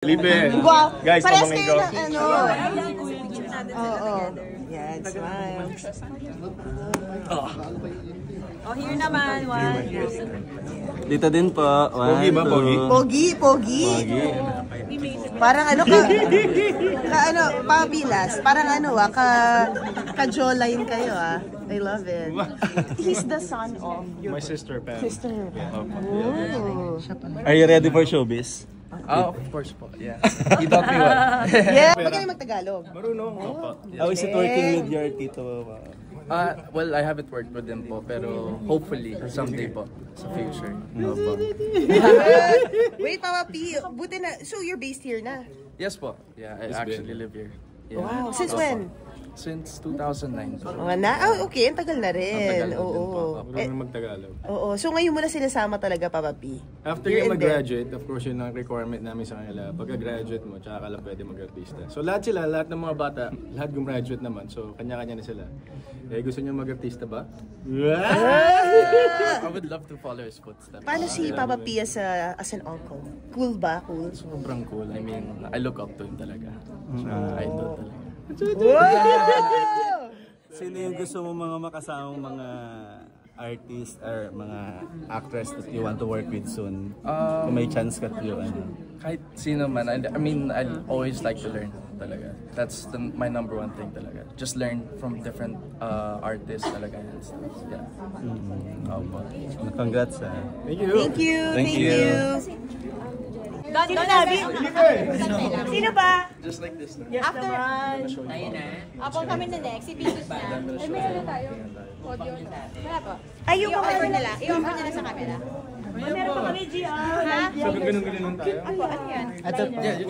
Felipe, Wow. guys, Parehas tabangin kayo ko. ng ano. Oo. Yan, smile. Oh, here naman, one. Dito din po. Pogi ba, pogi? Pogi. Parang ano ka ano, pabilas. Parang ano ka-jawline kayo I love it. He's the son of your My sister, Pam. sister. Oh. Are you ready for showbiz? Oh, of course po. Yeah. You taught me well. Yeah, magaling mag-Tagalog. Marunong. Opo. How is it working with your tito? Well, I haven't worked with them po, pero hopefully someday po sa future. Wait, Papa P, buti na. So you're based here na? Yes po. Yeah, I actually live here. Yeah. Wow. Since when? Since 2009 po. Okay, ang tagal na rin. Ang tagal na din po. Marunong mag-Tagalog. Oo. So ngayon mo na sinasama talaga, Papa P? After You're yung in there. mag-graduate, of course yun ang requirement namin sa kanila. Pagka-graduate mo, tsaka ka lang pwede mag-artista. So lahat ng mga bata, lahat gumraduate naman. So kanya-kanya na sila. Gusto niyo mag-artista ba? I would love to follow his footsteps. Paano si Papa P as an uncle? Cool ba? Cool? Sobrang cool. I mean, I look up to him talaga. Idol talaga. Sino yung gusto mo mga makasamang mga artist or mga actress that you want to work with soon? Kung may chance ka to Kahit sino man, I mean, I'd always like to learn talaga. That's my number one thing talaga. Just learn from different artists talaga and stuff. Yeah. Congrats Thank you. Thank you. Thank you. Sino nabi? Sino ba? Just like this. No? Yes After, naman. Ako kami na next, si Pisus na. Ay, may ano tayo? Audio. Wala po. Ay, yung mga I-offer nila. I-offer nila sa camera. meron pa kami, GR. Ha? So ganun-ganun tayo? Ako, ano yan? Yeah,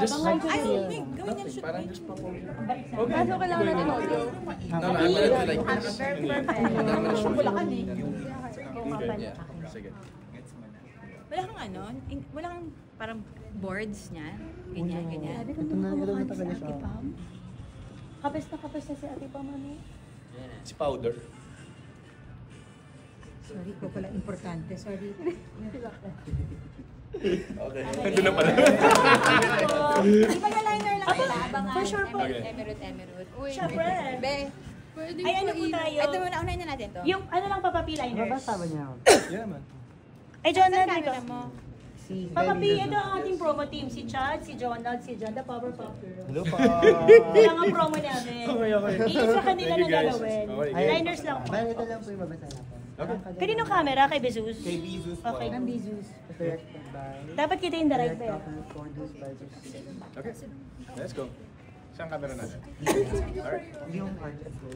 just Ay, hindi. Gawin yan shoot. parang just pa po. Kaso kailangan natin audio. No, I'm gonna do like this. Perfect. Bulakan eh. Yeah, sige. Wala kang ano? Wala kang parang boards niya? Ganyan. Sabi ko, kumakain si Ate Pam. Kapes na si Ate Pam, ano? Si Powder. Sorry ko pala, importante. Sorry. Okay. Nandun na pala. Pag-liner lang kita. Abangan. For sure po. Emerald. Uy. Siyempre. Be. Ay, ano po tayo? Ito muna, unahin na natin to. Yung ano lang papapiliners. Yeah, man. Ay, Jonald, Saan dito. camera mo? Papa P, ito ang ating promo team. Si Chad, si Jonald, si John, the Powerpuff Girls. Hello pa. Kaya nga promo namin. Okay. Iisa kanila Thank na you, guys. gagawin. Okay. Liners lang po. Ito lang po yung babasa natin. Okay. Kanino camera? Kay Bezus? Kay Bezus po. Okay. Bezus. Directed by... Dapat kita yung direct ba? Produced by Bezus. Okay. Let's go. Saan camera natin? Alright. Yung artist ko.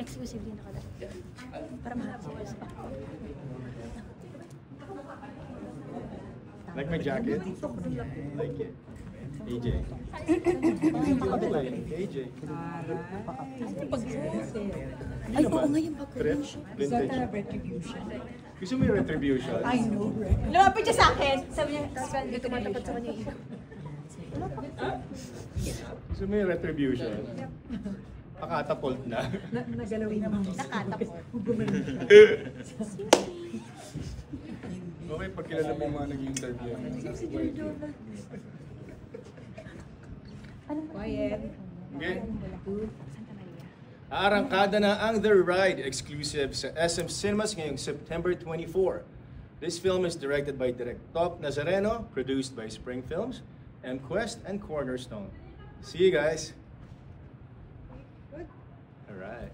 Exclusively nakalagay. Para mahapos. Like my jacket? Like it. AJ. AJ. Ay, oo nga yung Thrift. Vintage. Gusto mo yung retribution? Lumapit siya sa akin. Sabi niya, may tumatapat sa kanya yung ikaw. Gusto mo yung retribution? Pakatapult na. Nakatapot. Okay, pag kilala mo yung mga nag-interview. Quiet. Okay. Arangkada na ang The Ride exclusive sa SM Cinemas ngayong September 24. This film is directed by Direk Top Nazareno, produced by Spring Films, M-Quest, and Cornerstone. See you guys. All right.